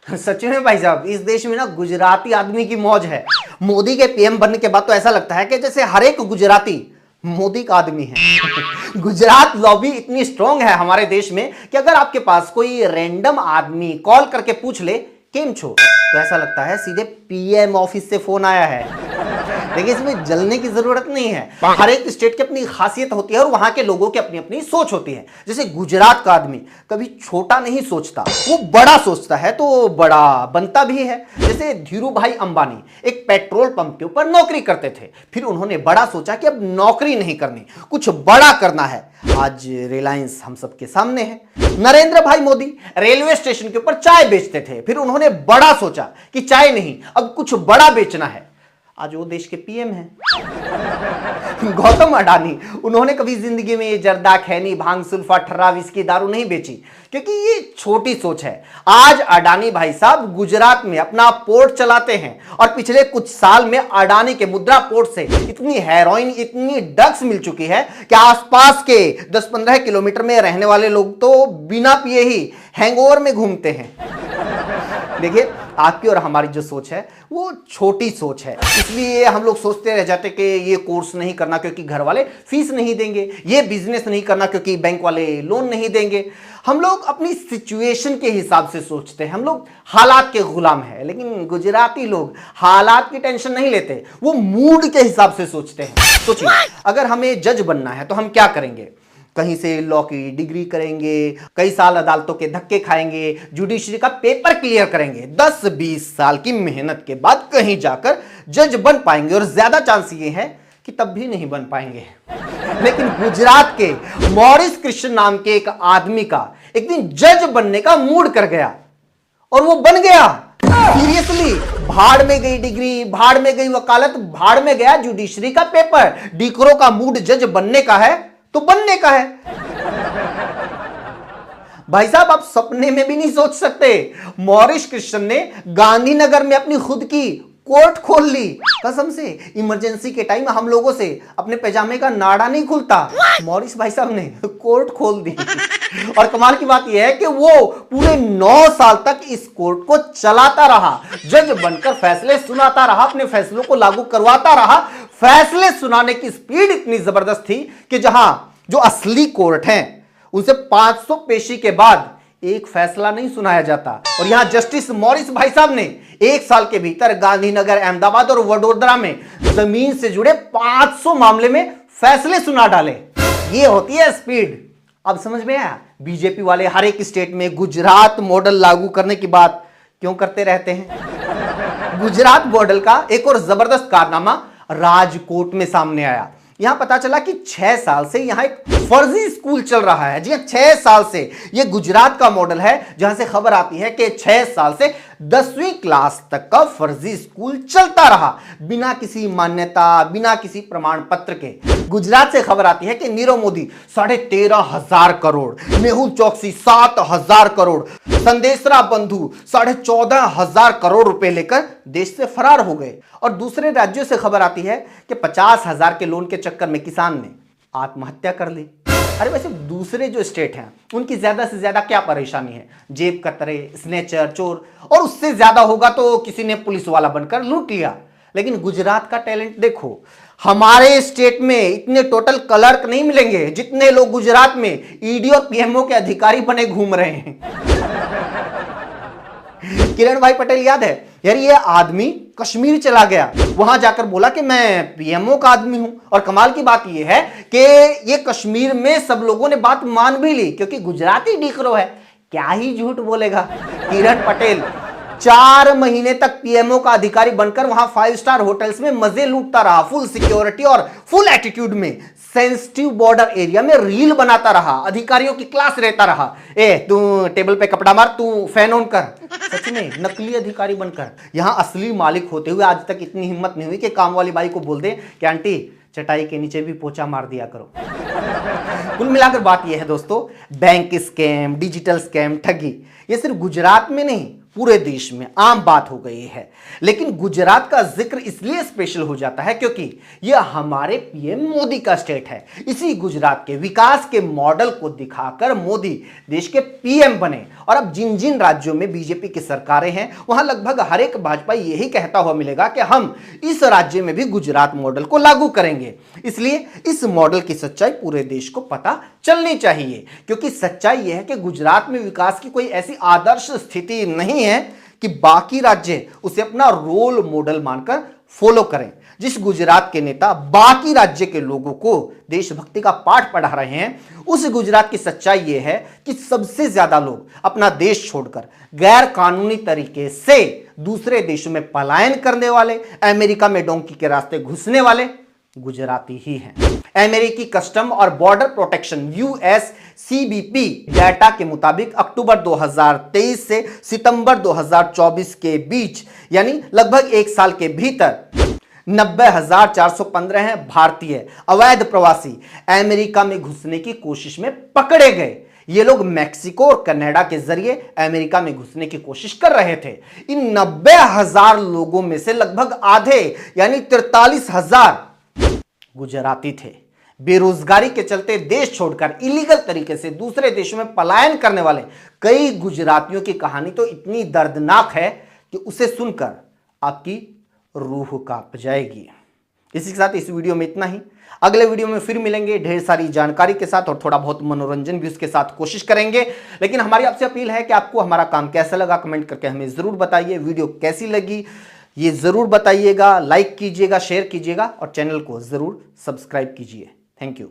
सच में भाई साहब, इस देश में ना गुजराती आदमी की मौज है। मोदी के पीएम बनने के बाद तो ऐसा लगता है कि जैसे हर एक गुजराती मोदी का आदमी है। गुजरात लॉबी इतनी स्ट्रांग है हमारे देश में कि अगर आपके पास कोई रैंडम आदमी कॉल करके पूछ ले केम छो, तो ऐसा लगता है सीधे पीएम ऑफिस से फोन आया है। देखिए, इसमें जलने की जरूरत नहीं है। हर एक स्टेट की अपनी खासियत होती है और वहां के लोगों की अपनी अपनी सोच होती है। जैसे गुजरात का आदमी कभी छोटा नहीं सोचता, वो बड़ा सोचता है तो बड़ा बनता भी है। जैसे धीरू भाई अंबानी एक पेट्रोल पंप के ऊपर नौकरी करते थे, फिर उन्होंने बड़ा सोचा कि अब नौकरी नहीं करनी, कुछ बड़ा करना है। आज रिलायंस हम सबके सामने है। नरेंद्र भाई मोदी रेलवे स्टेशन के ऊपर चाय बेचते थे, फिर उन्होंने बड़ा सोचा कि चाय नहीं, अब कुछ बड़ा बेचना है। आज वो देश के पीएम हैं। गौतम अडानी, उन्होंने कभी जिंदगी में जर्दा, खैनी, भांग, सुल्फा, ठर्रा, विस्की, दारू नहीं बेची, क्योंकि ये छोटी सोच है। आज अडानी भाई साहब गुजरात में अपना पोर्ट चलाते हैं और पिछले कुछ साल में अडानी के मुद्रा पोर्ट से इतनी हेरोइन, इतनी ड्रग्स मिल चुकी है कि आसपास के 10-15 किलोमीटर में रहने वाले लोग तो बिना पिए ही हैंगओवर में घूमते हैं। देखिए, आपकी और हमारी जो सोच है वो छोटी सोच है, इसलिए हम लोग सोचते रह जाते कि ये कोर्स नहीं करना क्योंकि घर वाले फीस नहीं देंगे, ये बिजनेस नहीं करना क्योंकि बैंक वाले लोन नहीं देंगे। हम लोग अपनी सिचुएशन के हिसाब से सोचते हैं, हम लोग हालात के गुलाम हैं। लेकिन गुजराती लोग हालात की टेंशन नहीं लेते, वो मूड के हिसाब से सोचते हैं। सोचिए, अगर हमें जज बनना है तो हम क्या करेंगे? कहीं से लॉ की डिग्री करेंगे, कई साल अदालतों के धक्के खाएंगे, जुडिशरी का पेपर क्लियर करेंगे, 10-20 साल की मेहनत के बाद कहीं जाकर जज बन पाएंगे और ज्यादा चांस ये है कि तब भी नहीं बन पाएंगे। लेकिन गुजरात के मॉरिस कृष्ण नाम के एक आदमी का एक दिन जज बनने का मूड कर गया और वो बन गया। सीरियसली, भाड़ में गई डिग्री, भाड़ में गई वकालत, भाड़ में गया जुडिशरी का पेपर। डीकरो का मूड जज बनने का है तो बनने का है। भाई साहब, आप सपने में भी नहीं सोच सकते, मॉरिस कृष्ण ने गांधीनगर में अपनी खुद की कोर्ट खोल ली। कसम से, इमरजेंसी के टाइम हम लोगों से अपने पैजामे का नाड़ा नहीं खुलता, मॉरिस भाई साहब ने कोर्ट खोल दी। और कमाल की बात यह है कि वो पूरे 9 साल तक इस कोर्ट को चलाता रहा, जज बनकर फैसले सुनाता रहा, अपने फैसलों को लागू करवाता रहा। फैसले सुनाने की स्पीड इतनी जबरदस्त थी कि जहां जो असली कोर्ट हैं उनसे 500 पेशी के बाद एक फैसला नहीं सुनाया जाता, और यहां जस्टिस मॉरिस भाई साहब ने 1 साल के भीतर गांधीनगर, अहमदाबाद और वडोदरा में जमीन से जुड़े 500 मामले में फैसले सुना डाले। ये होती है स्पीड। अब समझ में आया बीजेपी वाले हर एक स्टेट में गुजरात मॉडल लागू करने की बात क्यों करते रहते हैं। गुजरात मॉडल का एक और जबरदस्त कारनामा राजकोट में सामने आया। यहां पता चला कि 6 साल से यहां एक फर्जी स्कूल चल रहा है। जी 6 साल से। यह गुजरात का मॉडल है, जहां से खबर आती है कि 6 साल से 10वीं क्लास तक का फर्जी स्कूल चलता रहा, बिना किसी मान्यता, बिना किसी प्रमाण पत्र के। गुजरात से खबर आती है कि नीरव मोदी 13,500 करोड़, मेहुल चौकसी 7,000 करोड़, संदेशरा बंधु 14,500 करोड़ रुपए लेकर देश से फरार हो गए। और दूसरे राज्यों से खबर आती है कि 50,000 के लोन के चक्कर में किसान ने आत्महत्या कर ली। अरे वैसे दूसरे जो स्टेट हैं उनकी ज्यादा से ज्यादा क्या परेशानी है? जेब कतरे, स्नेचर, चोर, और उससे ज्यादा होगा तो किसी ने पुलिस वाला बनकर लूट लिया। लेकिन गुजरात का टैलेंट देखो, हमारे स्टेट में इतने टोटल क्लर्क नहीं मिलेंगे जितने लोग गुजरात में ईडी और पीएमओ के अधिकारी बने घूम रहे हैं। किरण भाई पटेल याद है यार, ये आदमी कश्मीर चला गया, वहां जाकर बोला कि मैं पीएमओ का आदमी हूं। और कमाल की बात यह है कि ये कश्मीर में सब लोगों ने बात मान भी ली, क्योंकि गुजराती डीकरो है, क्या ही झूठ बोलेगा। किरण पटेल 4 महीने तक पीएमओ का अधिकारी बनकर वहां 5 स्टार होटल्स में मजे लूटता रहा, फुल सिक्योरिटी और फुल एटीट्यूड में, सेंसिटिव बॉर्डर एरिया में रील बनाता रहा, अधिकारियों की क्लास रहता रहा। तू टेबल पे कपड़ा मार, तू फैन ऑन कर। सच में नकली अधिकारी बनकर यहां असली मालिक होते हुए आज तक इतनी हिम्मत नहीं हुई कि काम वाली बाई को बोल दे कि आंटी चटाई के नीचे भी पोछा मार दिया करो। कुल मिलाकर बात यह है दोस्तों, बैंक स्कैम, डिजिटल स्कैम, ठगी, ये सिर्फ गुजरात में नहीं पूरे देश में आम बात हो गई है। लेकिन गुजरात का जिक्र इसलिए स्पेशल हो जाता है क्योंकि यह हमारे पीएम मोदी का स्टेट है। इसी गुजरात के विकास के मॉडल को दिखाकर मोदी देश के पीएम बने और अब जिन जिन राज्यों में बीजेपी की सरकारें हैं वहां लगभग हर एक भाजपा यही कहता हुआ मिलेगा कि हम इस राज्य में भी गुजरात मॉडल को लागू करेंगे। इसलिए इस मॉडल की सच्चाई पूरे देश को पता चलनी चाहिए, क्योंकि सच्चाई यह है कि गुजरात में विकास की कोई ऐसी आदर्श स्थिति नहीं है कि बाकी राज्य उसे अपना रोल मॉडल मानकर फॉलो करें। जिस गुजरात के नेता बाकी राज्य के लोगों को देशभक्ति का पाठ पढ़ा रहे हैं, उस गुजरात की सच्चाई यह है कि सबसे ज्यादा लोग अपना देश छोड़कर गैर कानूनी तरीके से दूसरे देशों में पलायन करने वाले, अमेरिका में डोंकी के रास्ते घुसने वाले गुजराती ही हैं। अमेरिकी कस्टम और बॉर्डर प्रोटेक्शन USCBP डाटा के मुताबिक अक्टूबर 2023 से सितंबर 2024 के बीच यानी लगभग एक साल के भीतर 90,415 भारतीय अवैध प्रवासी अमेरिका में घुसने की कोशिश में पकड़े गए। ये लोग मैक्सिको और कनाडा के जरिए अमेरिका में घुसने की कोशिश कर रहे थे। इन 90,000 लोगों में से लगभग आधे यानी 43,000 गुजराती थे। बेरोजगारी के चलते देश छोड़कर इलीगल तरीके से दूसरे देशों में पलायन करने वाले कई गुजरातियों की कहानी तो इतनी दर्दनाक है कि उसे सुनकर आपकी रूह कांप जाएगी। इसी के साथ इस वीडियो में इतना ही। अगले वीडियो में फिर मिलेंगे ढेर सारी जानकारी के साथ और थोड़ा बहुत मनोरंजन भी उसके साथ कोशिश करेंगे। लेकिन हमारी आपसे अपील है कि आपको हमारा काम कैसा लगा कमेंट करके हमें जरूर बताइए। वीडियो कैसी लगी ये जरूर बताइएगा, लाइक कीजिएगा, शेयर कीजिएगा और चैनल को जरूर सब्सक्राइब कीजिए। Thank you.